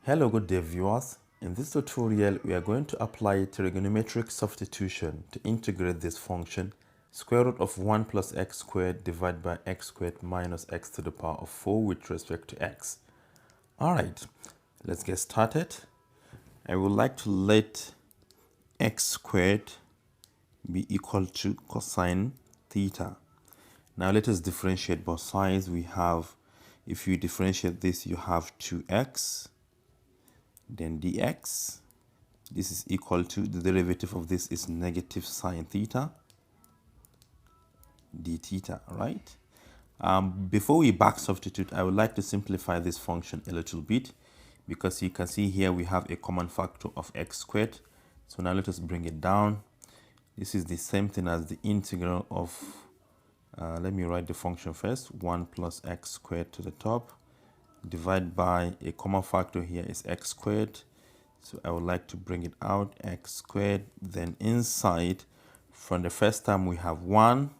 Hello, good day viewers. In this tutorial, we are going to apply trigonometric substitution to integrate this function square root of 1 plus x squared divided by x squared minus x to the power of 4 with respect to x. Alright, let's get started. I would like to let x squared be equal to cosine theta. Now let us differentiate both sides. We have, if you differentiate this, you have 2x, then dx. This is equal to, the derivative of this is negative sine theta d theta, right? Before we back substitute, I would like to simplify this function a little bit, because you can see here we have a common factor of x squared. So now let us bring it down. This is the same thing as the integral of, let me write the function first, 1 plus x squared to the top, divided by a common factor here is x squared. So I would like to bring it out, x squared. Then inside, from the first time we have 1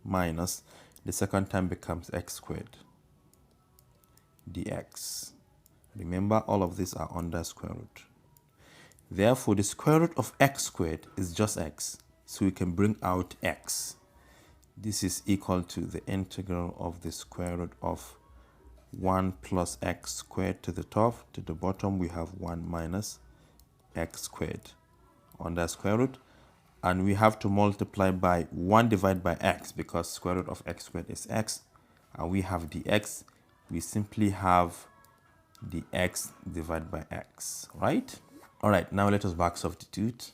minus, the second time becomes x squared dx. Remember, all of these are under square root. Therefore, the square root of x squared is just x. So we can bring out x. This is equal to the integral of the square root of 1 plus x squared to the top. To the bottom, we have 1 minus x squared under square root. And we have to multiply by 1 divided by x, because square root of x squared is x. And we have dx. We simply have dx divided by x, right? All right, now let us back substitute.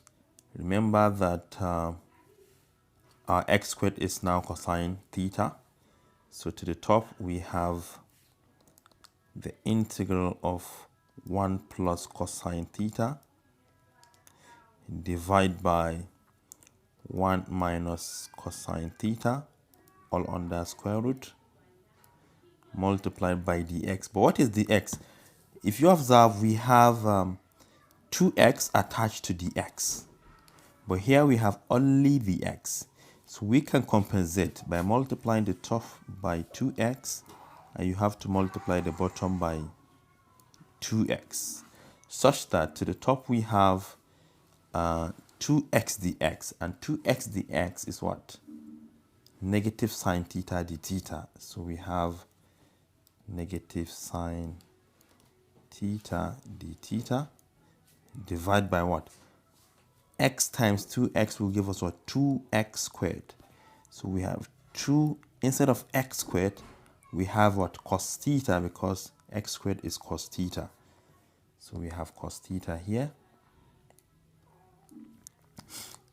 Remember that our x squared is now cosine theta. So to the top, we have the integral of 1 plus cosine theta divided by 1 minus cosine theta, all under square root, multiplied by dx. But what is dx? If you observe, we have 2x attached to dx. But here we have only the x. So we can compensate by multiplying the top by 2x, and you have to multiply the bottom by 2x, such that to the top we have 2x dx, and 2x dx is what? Negative sine theta d theta. So we have negative sine theta d theta divided by what? X times 2x will give us what? 2x squared. So we have 2, instead of x squared, we have what? Cos theta, because x squared is cos theta. So we have cos theta here.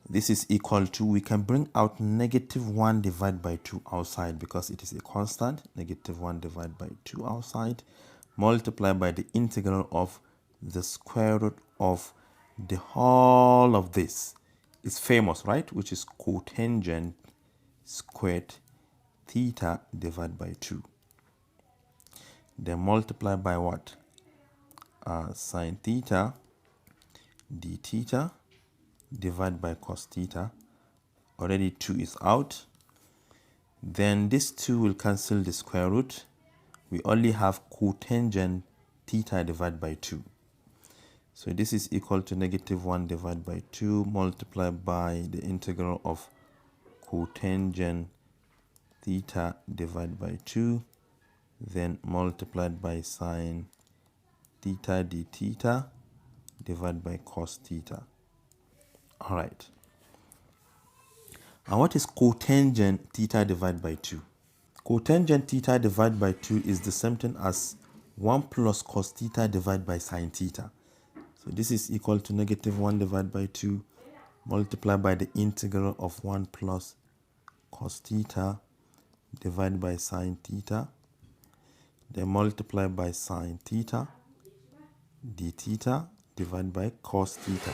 This is equal to, we can bring out negative 1 divided by 2 outside, because it is a constant. Negative 1 divided by 2 outside, multiply by the integral of the square root of the whole of this. It's famous, right? Which is cotangent squared theta divided by 2. Then multiply by what? Sine theta d theta divided by cos theta. Already 2 is out. Then this 2 will cancel the square root. We only have cotangent theta divided by 2. So this is equal to negative 1 divided by 2 multiplied by the integral of cotangent theta divided by 2, then multiplied by sine theta d theta divided by cos theta. All right. And what is cotangent theta divided by 2? Cotangent theta divided by 2 is the same thing as 1 plus cos theta divided by sine theta. So this is equal to negative 1 divided by 2 multiplied by the integral of 1 plus cos theta divided by sine theta, then multiplied by sine theta d theta divided by cos theta.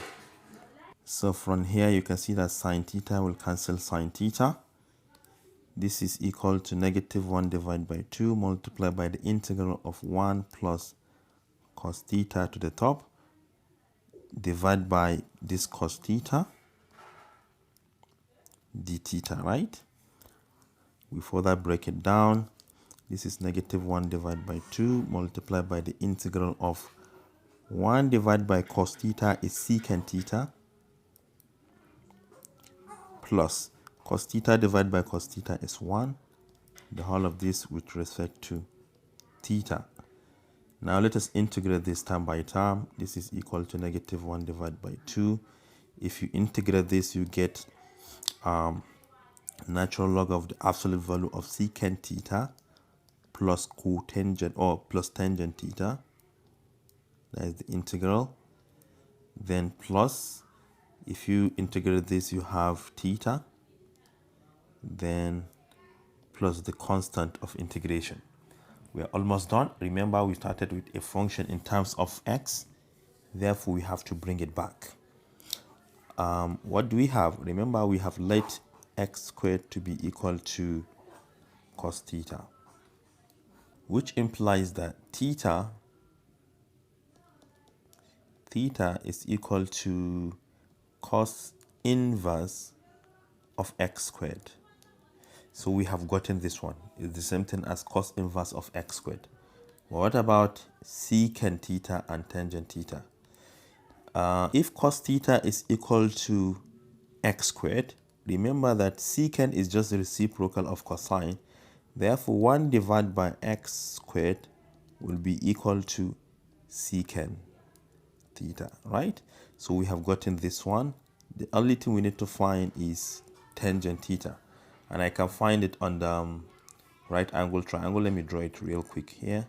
So from here you can see that sine theta will cancel sine theta. This is equal to negative 1 divided by 2 multiplied by the integral of 1 plus cos theta to the top, divided by this cos theta d theta, right? We further break it down. This is negative 1 divided by 2 multiplied by the integral of 1 divided by cos theta is secant theta plus cos theta divided by cos theta is 1. The whole of this with respect to theta. Now let us integrate this term by term. This is equal to negative 1 divided by 2. If you integrate this, you get natural log of the absolute value of secant theta plus cotangent or plus tangent theta. That is the integral. Then plus, if you integrate this, you have theta. Then plus the constant of integration. We are almost done. Remember, we started with a function in terms of x. Therefore, we have to bring it back. What do we have? Remember, we have let x squared to be equal to cos theta, which implies that theta is equal to cos inverse of x squared. So we have gotten this one. It's the same thing as cos inverse of x squared. But what about secant theta and tangent theta? If cos theta is equal to x squared, remember that secant is just the reciprocal of cosine. Therefore, 1 divided by x squared will be equal to secant theta, right? So we have gotten this one. The only thing we need to find is tangent theta. And I can find it on the right angle triangle. Let me draw it real quick here.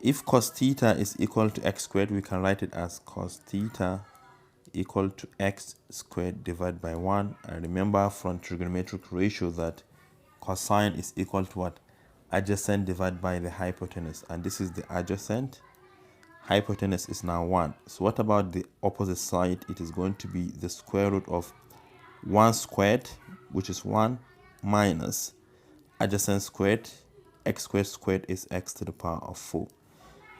If cos theta is equal to x squared, we can write it as cos theta equal to x squared divided by 1. And remember from trigonometric ratio that cosine is equal to what? Adjacent divided by the hypotenuse. And this is the adjacent. Hypotenuse is now 1. So what about the opposite side? It is going to be the square root of 1 squared, which is 1, minus adjacent squared. X squared squared is x to the power of 4.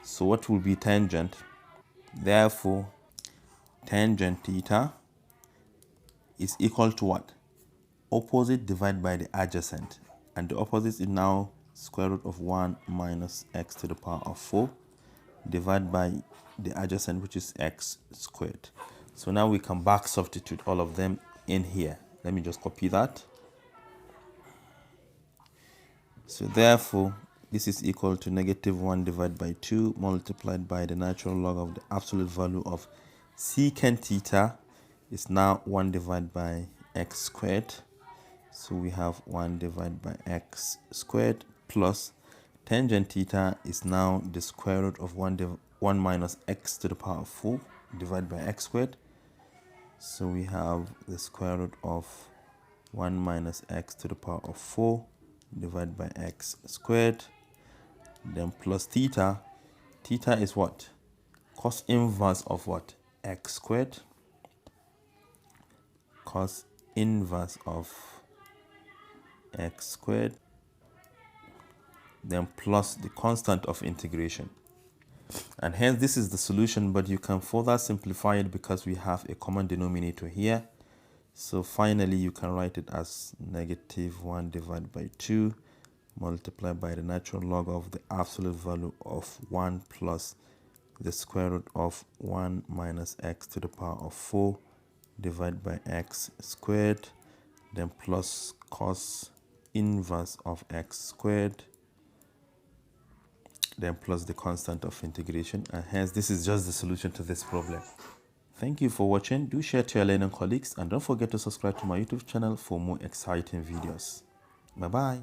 So what will be tangent? Therefore, tangent theta is equal to what? Opposite divided by the adjacent. And the opposite is now square root of 1 minus x to the power of 4 divided by the adjacent, which is x squared. So now we can back substitute all of them in here. Let me just copy that. So therefore, this is equal to negative 1 divided by 2 multiplied by the natural log of the absolute value of secant theta is now 1 divided by x squared. So we have 1 divided by x squared plus tangent theta is now the square root of 1 minus x to the power of 4 divided by x squared. So we have the square root of 1 minus x to the power of 4 divided by x squared. Then plus theta. Theta is what? Cos inverse of what? X squared. Cos inverse of x squared. Then plus the constant of integration. And hence this is the solution, but you can further simplify it because we have a common denominator here. So finally you can write it as negative 1 divided by 2 multiplied by the natural log of the absolute value of 1 plus the square root of 1 minus x to the power of 4 divided by x squared, then plus cos inverse of x squared, then plus the constant of integration. And hence this is just the solution to this problem. Thank you for watching. Do share to your learning colleagues and don't forget to subscribe to my YouTube channel for more exciting videos. Bye bye.